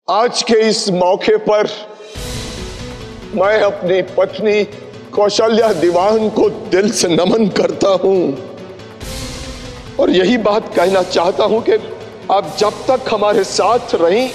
आज के इस मौके पर मैं अपनी पत्नी कौशल्या दीवान को दिल से नमन करता हूं और यही बात कहना चाहता हूं कि आप जब तक हमारे साथ रहीं,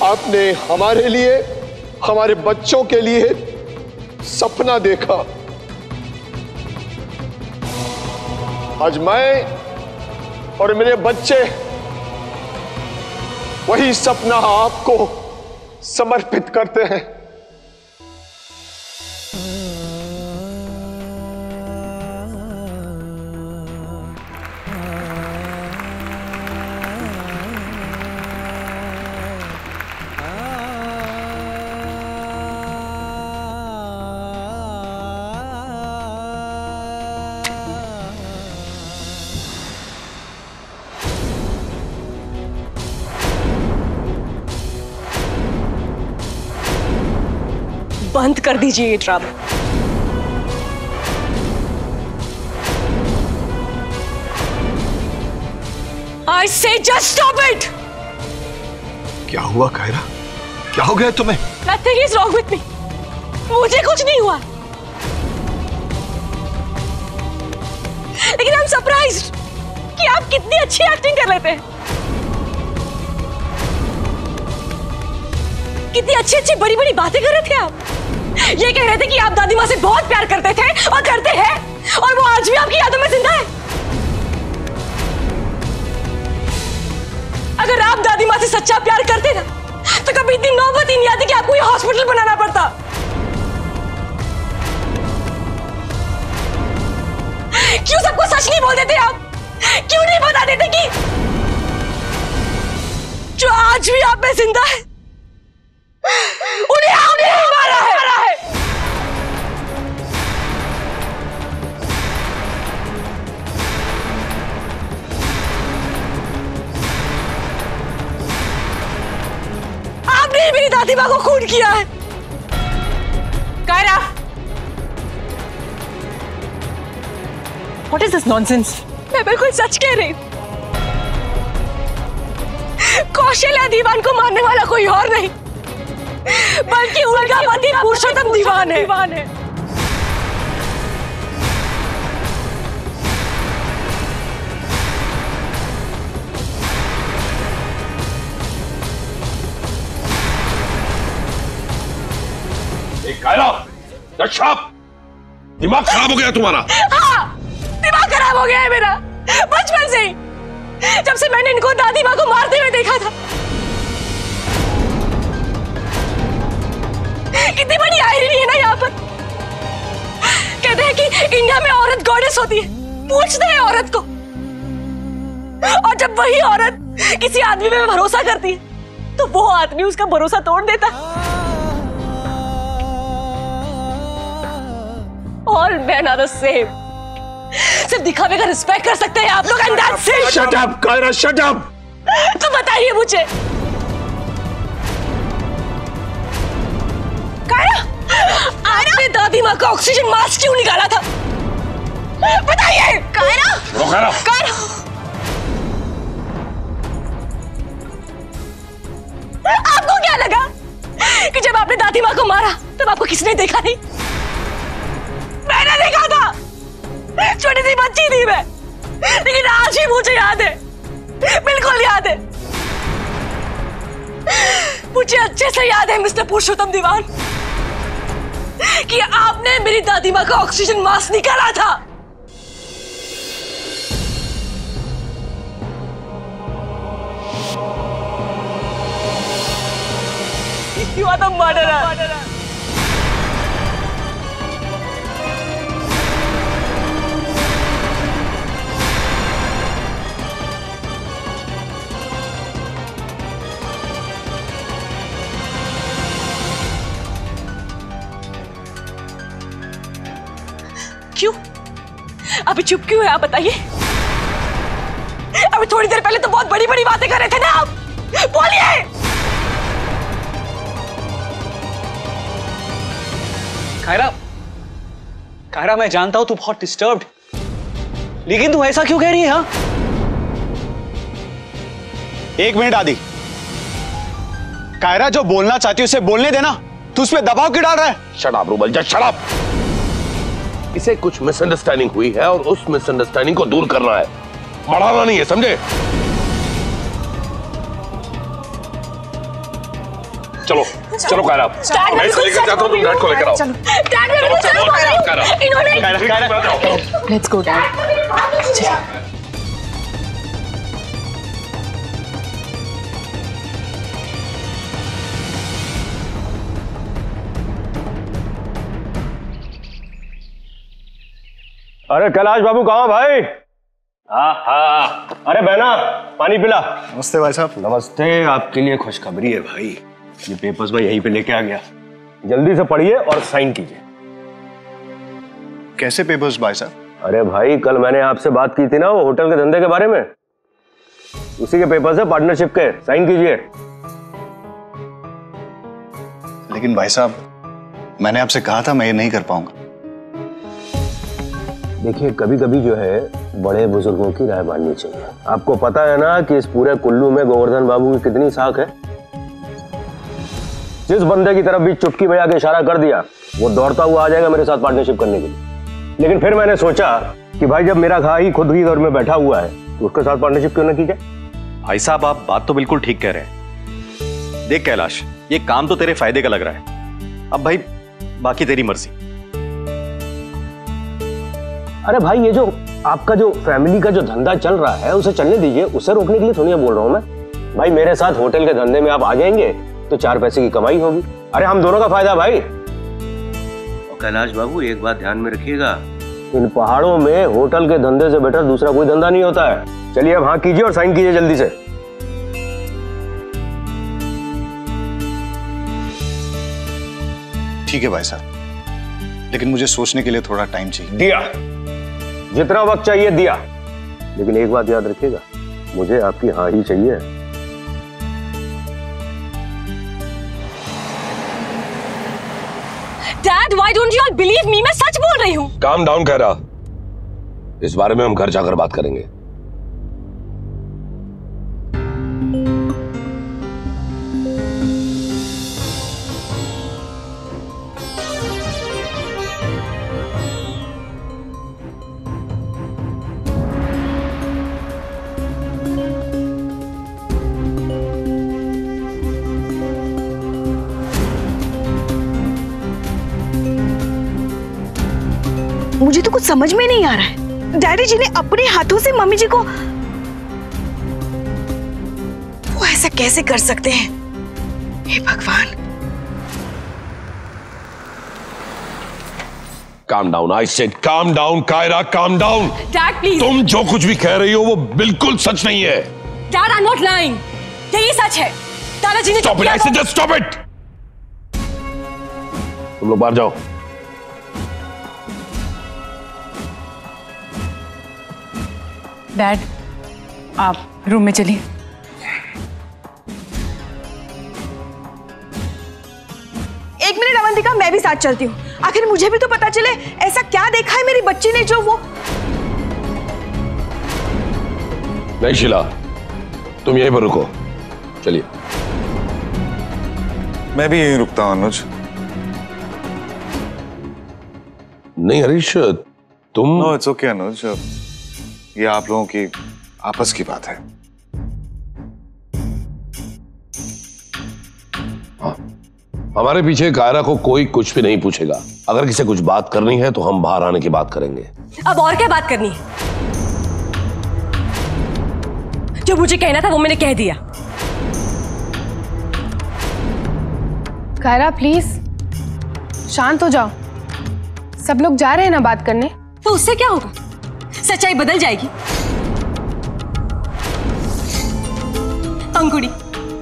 आपने हमारे लिए, हमारे बच्चों के लिए सपना देखा। आज मैं और मेरे बच्चे वही सपना आपको समर्पित करते हैं। बंद कर दीजिए ये drama. I say just stop it! क्या हुआ कायरा? क्या हो गया तुम्हें? Nothing is wrong with me. मुझे कुछ नहीं हुआ। लेकिन I'm surprised कि आप कितनी अच्छी एक्टिंग कर लेते हैं। कितनी अच्छी अच्छी बड़ी बड़ी बातें कर रहे थे आप। ये कह रहे थे कि आप दादी माँ से बहुत प्यार करते थे और करते हैं, और वो आज भी आपकी यादों में जिंदा है। अगर आप दादी माँ से सच्चा प्यार करते ना, तो कभी इतनी नौबत ही नहीं आती कि आपको ये हॉस्पिटल बनाना पड़ता। क्यों सबको सच नहीं बोल देते आप? क्यों नहीं बता देते कि जो आज भी आप में जिंदा है उन्हें आपने मारा है। आपने मेरी दादी माँ को खून किया है। Kiara, What is this nonsense? मैं बिल्कुल सच कह रही हूँ। कौशल्या दीवान को मारने वाला कोई और नहीं, बल्कि उनका पति पुरुषोत्तम दीवान है। कायरा, शॉप, दिमाग खराब हो गया तुम्हारा? हाँ, दिमाग खराब हो गया है मेरा, बचपन से ही, जब से मैंने इनको दादी माँ को मारते हुए देखा था। कितनी बड़ी आयरनी है ना यहाँ पर। कहते हैं कि इंडिया में औरत गॉडेस होती है, पूछते हैं औरत को, और जब वही औरत किसी आदमी में भरोसा करती है तो वो आदमी उसका भरोसा तोड़ देता है। All men are the same. सिर्फ दिखावे का रिस्पेक्ट कर सकते हैं आप लोग, and that's it. Shut up, Kiara, shut up. तो बताइए मुझे, कायरा, आपने दादी माँ का ऑक्सीजन मास्क क्यों निकाला था? बताइए कायरा। कायरा, आपको क्या लगा कि जब आपने दादी माँ को मारा तब आपको किसने देखा नहीं? मैंने देखा था, छोटी सी बच्ची थी मैं, लेकिन आज भी मुझे याद है, बिल्कुल याद है। मुझे अच्छे से याद है मिस्टर पुरुषोत्तम दीवान कि आपने मेरी दादी माँ का ऑक्सीजन मास्क निकाला था। You are the murderer. क्यों? अभी चुप क्यों है आप बताइए? अभी थोड़ी देर पहले तो बहुत बड़ी बड़ी बातें कर रहे थे ना आप, बोलिए। कायरा, मैं जानता हूं तू बहुत डिस्टर्ब्ड, लेकिन तू ऐसा क्यों कह रही है? हाँ, एक मिनट आदि, कायरा जो बोलना चाहती है उसे बोलने देना, तू उस पे दबाव क्यों डाल रहा है? Shut up rouble, just shut up. इसे कुछ मिसअंडरस्टैंडिंग हुई है और उस मिसअंडरस्टैंडिंग को दूर करना है, बढ़ाना नहीं है, समझे? चलो चलो कायरा, मैं इसे लेकर जाता हूँ, तुम डैड को लेकर आओ। डैड मेरे को चलो इन्होंने। Let's go dad. अरे कैलाश बाबू कहाँ भाई? हाँ हाँ, अरे बहना पानी पिला। नमस्ते भाई साहब। नमस्ते, आपके लिए खुशखबरी है भाई, ये पेपर्स मैं यहीं पे लेके आ गया, जल्दी से पढ़िए और साइन कीजिए। कैसे पेपर्स भाई साहब? अरे भाई कल मैंने आपसे बात की थी ना वो होटल के धंधे के बारे में, उसी के पेपर्स है, पार्टनरशिप के, साइन कीजिए। लेकिन भाई साहब मैंने आपसे कहा था मैं ये नहीं कर पाऊंगा। देखिए कभी कभी जो है बड़े बुजुर्गों की राय माननी चाहिए। आपको पता है ना कि इस पूरे कुल्लू में गोवर्धन बाबू की कितनी साख है। जिस बंदे की तरफ भी चुटकी बजा के इशारा कर दिया वो दौड़ता हुआ आ जाएगा मेरे साथ पार्टनरशिप करने के लिए। लेकिन फिर मैंने सोचा कि भाई जब मेरा भाई खुद ही घर में बैठा हुआ है तो उसके साथ पार्टनरशिप क्यों ना की जाए। भाई साहब आप बात तो बिल्कुल ठीक कह रहे हैं। देख कैलाश, ये काम तो तेरे फायदे का लग रहा है, अब भाई बाकी तेरी मर्जी। अरे भाई ये जो आपका जो फैमिली का जो धंधा चल रहा है उसे चलने दीजिए, उसे रोकने के लिए थोड़ी बोल रहा हूं मैं। भाई मेरे साथ होटल के धंधे में आप आ जाएंगे तो 4 पैसे की कमाई होगी, अरे हम दोनों का फायदा भाई। और कैलाश बाबू एक बात ध्यान में रखिएगा, इन पहाड़ों में होटल के धंधे से बेटर दूसरा कोई धंधा नहीं होता है। चलिए अब हाँ कीजिए और साइन कीजिए जल्दी से। ठीक है भाई साहब, लेकिन मुझे सोचने के लिए थोड़ा टाइम चाहिए। दिया, जितना वक्त चाहिए दिया, लेकिन एक बात याद रखिएगा, मुझे आपकी हाँ ही चाहिए। Dad why don't you all believe me, मैं सच बोल रही हूँ। काम डाउन कह रहा, इस बारे में हम घर जाकर बात करेंगे। मुझे तो कुछ समझ में नहीं आ रहा है, डैडी जी ने अपने हाथों से मम्मी जी को, वो ऐसा कैसे कर सकते हैं? हे भगवान। Calm down, I said calm down Kaira, calm down. Dad please. तुम जो कुछ भी कह रही हो वो बिल्कुल सच नहीं है। Dad I am not lying, यही सच है। दादाजी ने stop it, I said just stop it. तुम लोग बाहर जाओ। डैड आप रूम में चलिए। एक मिनट अवंतिका, मैं भी साथ चलती हूँ। आखिर मुझे भी तो पता चले ऐसा क्या देखा है मेरी बच्ची ने जो वो। नहीं शीला, तुम यहीं पर रुको, चलिए। मैं भी यहीं रुकता हूं अनुज। नहीं हरीश, तुम। नो इट्स ओके अनुज, ये आप लोगों की आपस की बात है। हाँ, हमारे पीछे कायरा को कोई कुछ भी नहीं पूछेगा। अगर किसी कुछ बात करनी है तो हम बाहर आने की बात करेंगे। अब और क्या बात करनी है? जो मुझे कहना था वो मैंने कह दिया। कायरा प्लीज शांत हो जाओ, सब लोग जा रहे हैं ना बात करने। तो उससे क्या होगा? सच्चाई बदल जाएगी। अंकुड़ी,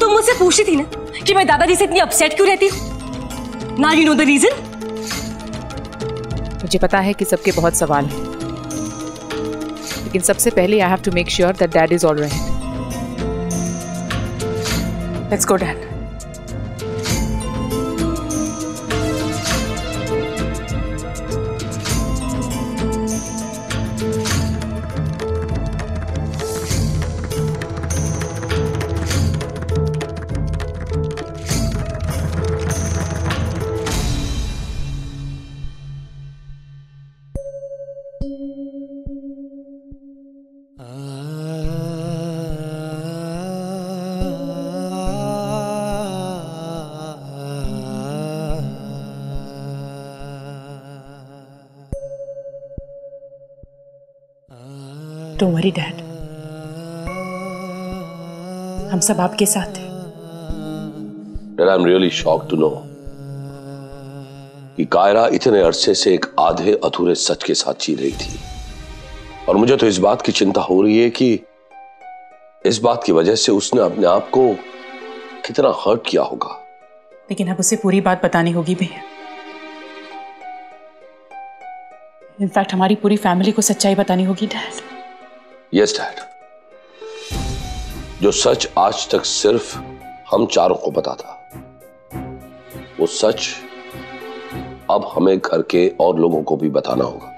तुम मुझसे पूछती थी ना कि मैं दादाजी से इतनी अपसेट क्यों रहती हूँ। Now you know the reason. मुझे पता है कि सबके बहुत सवाल हैं, लेकिन सबसे पहले I have to make sure that dad is alright. Let's go dad. Don't worry dad, हम सब आपके साथ हैं। Well, I'm really shocked to know कि कायरा इतने अरसे से एक आधे अधूरे सच के साथ जी रही थी, और मुझे तो इस बात की चिंता हो रही है कि इस बात की वजह से उसने अपने आप को कितना हर्ट किया होगा। लेकिन अब उसे पूरी बात बतानी होगी भैया। इनफैक्ट हमारी पूरी फैमिली को सच्चाई बतानी होगी डैड। यस डैड, जो सच आज तक सिर्फ हम चारों को पता था, वो सच अब हमें घर के और लोगों को भी बताना होगा।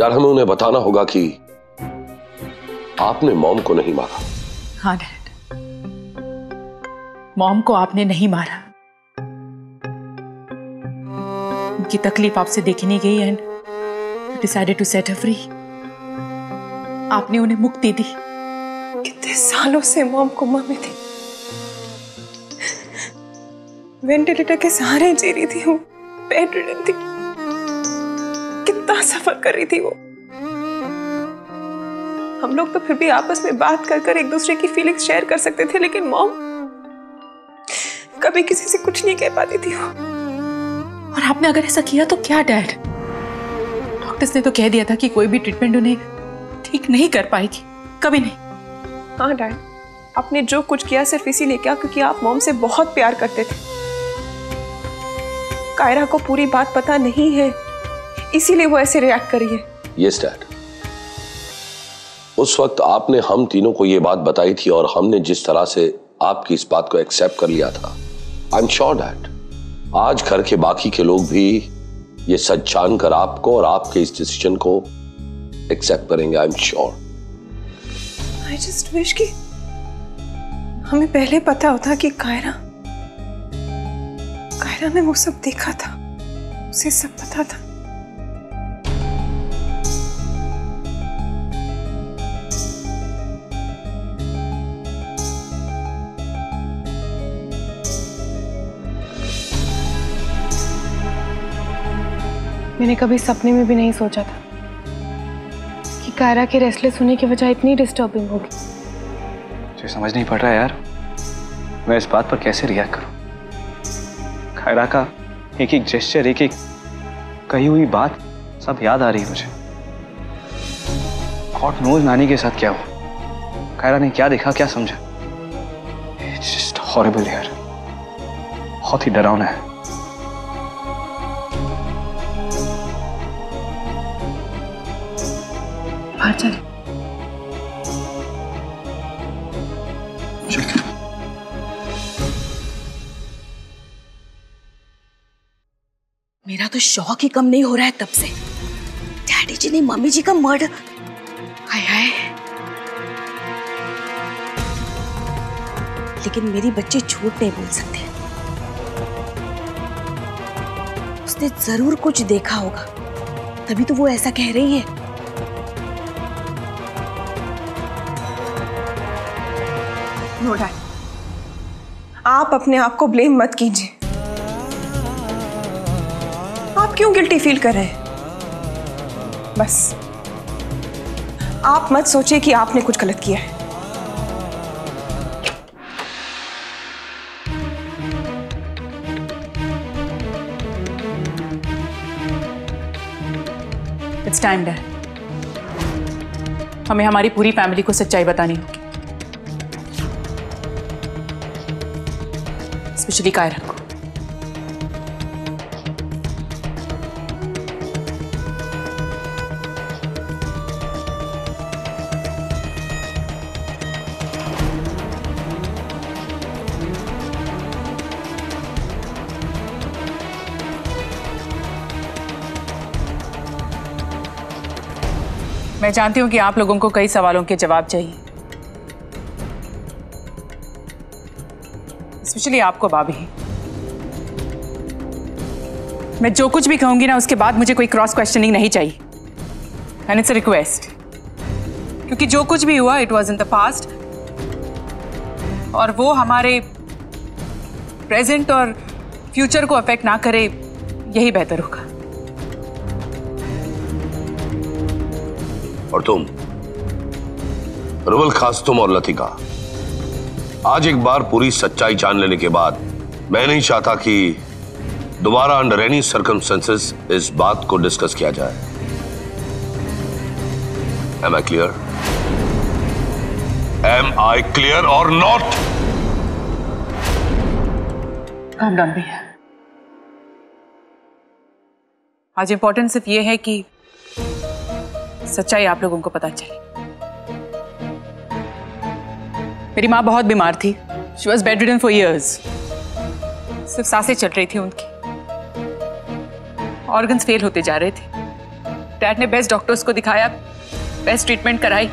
यार, हमें उन्हें बताना होगा कि आपने मॉम को नहीं मारा। हाँ डैड, मॉम को आपने नहीं मारा। उनकी तकलीफ आपसे देखी नहीं गई and decided to set her free. आपने उन्हें मुक्ति दी। कितने सालों से मॉम कोमा में थी, वेंटिलेटर के सहारे जी रही थी, वो बेड रिडन थी, कितना सफर कर रही थी वो। हम लोग तो फिर भी आपस में बात कर कर एक दूसरे की फीलिंग्स शेयर कर सकते थे, लेकिन मॉम कभी किसी से कुछ नहीं कह पाती थी वो। और आपने अगर ऐसा किया तो क्या डैड? डॉक्टर्स ने तो कह दिया था कि कोई भी ट्रीटमेंट उन्हें ठीक नहीं कर पाएगी, कभी नहीं। हाँ डैड, आपने जो कुछ किया सिर्फ इसीलिए किया क्योंकि आप मॉम से बहुत प्यार करते थे। कायरा को पूरी बात पता नहीं है, इसीलिए वो ऐसे रिएक्ट करी है। यस डैड, उस वक्त आपने हम तीनों को यह बात बताई थी और हमने जिस तरह से आपकी इस बात को एक्सेप्ट कर लिया था, आई एम श्योर डैड आज घर के बाकी के लोग भी ये सच जानकर आपको और आपके इस डिसीजन को एक्सेप्ट करेंगे। I am sure. I just wish कि हमें पहले पता होता कि कायरा ने वो सब देखा था, उसे सब पता था। मैंने कभी सपने में भी नहीं सोचा था कि कायरा के रेस्टलेस होने की वजह इतनी डिस्टर्बिंग होगी। मुझे समझ नहीं पड़ रहा है यार, मैं इस बात पर कैसे रिएक्ट करूं। कायरा का एक एक जेस्चर, एक एक कही हुई बात सब याद आ रही है मुझे। गॉड नोज नानी के साथ क्या हुआ, कायरा ने क्या देखा, क्या समझा। इट्स जस्ट हॉरिबल यार, बहुत ही डरावना है। बाहर चले। मेरा तो शौक ही कम नहीं हो रहा है तब से। डैडी जी ने मम्मी जी का मर्डर। हाय हाय, लेकिन मेरी बच्ची झूठ नहीं बोल सकते। उसने जरूर कुछ देखा होगा, तभी तो वो ऐसा कह रही है। नो डैड, आप अपने आप को ब्लेम मत कीजिए। आप क्यों गिल्टी फील कर रहे हैं? बस आप मत सोचिए कि आपने कुछ गलत किया है। इट्स टाइम डैड, हमें हमारी पूरी फैमिली को सच्चाई बतानी होगी, स्पेशली कायरा को। मैं जानती हूं कि आप लोगों को कई सवालों के जवाब चाहिए, स्पेशली आपको भाभी। मैं जो कुछ भी कहूंगी ना, उसके बाद मुझे कोई क्रॉस क्वेश्चनिंग नहीं चाहिए, एंड इट्स अ रिक्वेस्ट। क्योंकि जो कुछ भी हुआ it was in the past, और वो हमारे प्रेजेंट और फ्यूचर को अफेक्ट ना करे, यही बेहतर होगा। और तुम रुबल, खास तुम और लतिका, आज एक बार पूरी सच्चाई जान लेने के बाद मैं नहीं चाहता कि दोबारा अंडर एनी सर्कमस्टेंसेस इस बात को डिस्कस किया जाए। Am I clear? Am I clear or not? Calm down भैया। आज इंपॉर्टेंट सिर्फ ये है कि सच्चाई आप लोगों को पता चले। मेरी माँ बहुत बीमार थी। She was bedridden for years। सिर्फ सांसें चल रही थी उनकी, ऑर्गन्स फेल होते जा रहे थे। डैड ने बेस्ट डॉक्टर्स को दिखाया, बेस्ट ट्रीटमेंट कराई,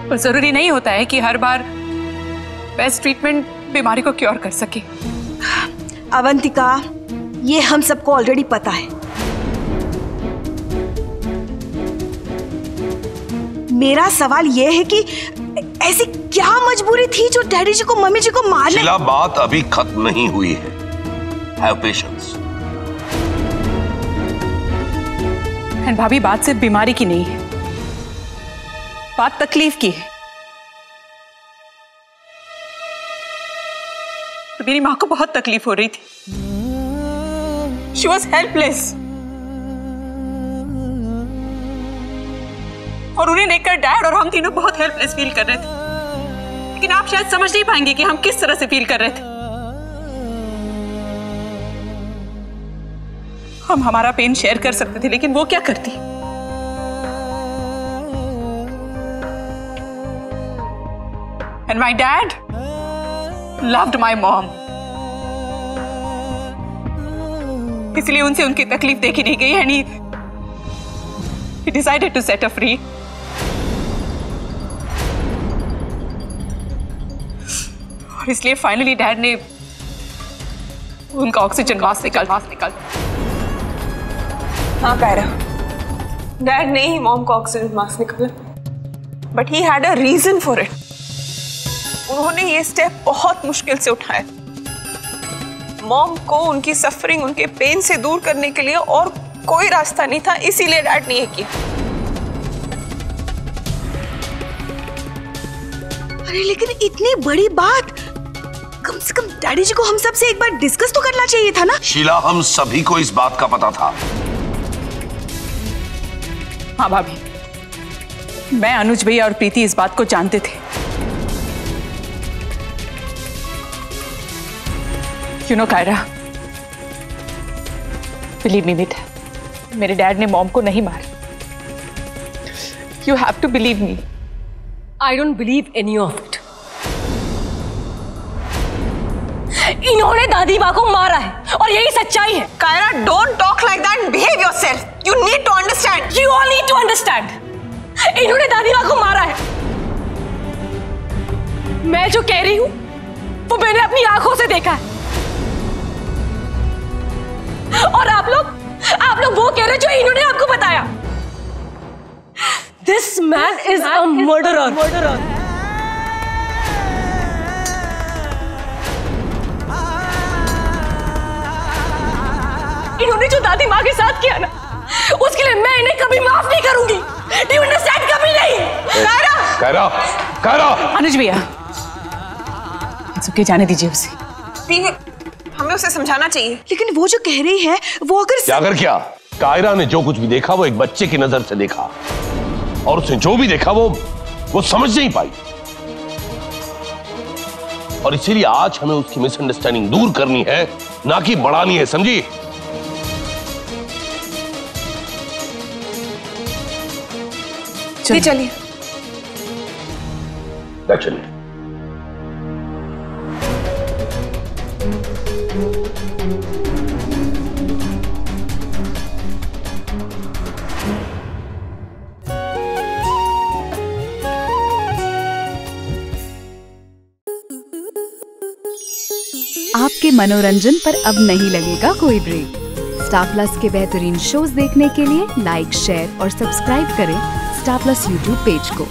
पर जरूरी नहीं होता है कि हर बार बेस्ट ट्रीटमेंट बीमारी को क्योर कर सके। अवंतिका, ये हम सबको ऑलरेडी पता है। मेरा सवाल ये है कि ऐसी क्या मजबूरी थी जो डैडी जी को मम्मी जी को मारने। शीला, बात अभी खत्म नहीं हुई है। Have patience। एंड भाभी, बात सिर्फ बीमारी की नहीं है, बात तकलीफ की है। तो मेरी माँ को बहुत तकलीफ हो रही थी। She was helpless। और उन्हें देखकर डैड और हम तीनों बहुत हेल्पलेस फील कर रहे थे। लेकिन आप शायद समझ नहीं पाएंगे कि हम किस तरह से फील कर रहे थे। हम हमारा पेन शेयर कर सकते थे, लेकिन वो क्या करती। And my dad loved my mom। इसलिए उनसे उनकी तकलीफ देखी नहीं गई, and he decided to set her free। और इसलिए फाइनली डैड ने उनका ऑक्सीजन मास्क निकाल। हाँ कायरा, डैड ने ही मॉम का ऑक्सीजन मास्क निकाला, but he had a reason for it. उन्होंने ये स्टेप बहुत मुश्किल से उठाया। मॉम को उनकी सफरिंग, उनके पेन से दूर करने के लिए और कोई रास्ता नहीं था, इसीलिए डैड ने ये किया। अरे लेकिन इतनी बड़ी बात, कम से कम डैडी जी को हम सब से एक बार डिस्कस तो करना चाहिए था ना। शीला, हम सभी को इस बात का पता था। हाँ भाभी, मैं, अनुज भैया और प्रीति इस बात को जानते थे। You know, Kaira, believe me बेटा, मेरे डैड ने मॉम को नहीं मारा। You have to believe me। I don't believe any of it। इन्होंने दादी माँ को मारा है और यही सच्चाई है। Kiara, don't talk like that and behave yourself। You need to understand। You all need to understand। इन्होंने दादी माँ को मारा है। मैं जो कह रही हूँ वो मैंने अपनी आंखों से देखा है। और आप लोग वो कह रहे हो जो इन्होंने आपको बताया। This man is a murderer। इन्होंने जो दादी माँ के साथ किया ना, उसके लिए मैं इन्हें कभी माफ नहीं करूंगी। Do you understand? कभी नहीं। कायरा। अनुज भैया, जाने दीजिए उसे। ठीक है, हमें उसे समझाना चाहिए। लेकिन वो जो कह रही है वो क्या कायरा ने जो कुछ भी देखा वो एक बच्चे की नजर से देखा, और उसने जो भी देखा वो समझ नहीं पाई, और इसीलिए आज हमें उसकी मिसअंडरस्टैंडिंग दूर करनी है, ना कि बढ़ानी है। समझी? चलिए चलिए। आपके मनोरंजन पर अब नहीं लगेगा कोई ब्रेक। स्टार प्लस के बेहतरीन शोज देखने के लिए लाइक, शेयर और सब्सक्राइब करें स्टार प्लस यूट्यूब पेज को।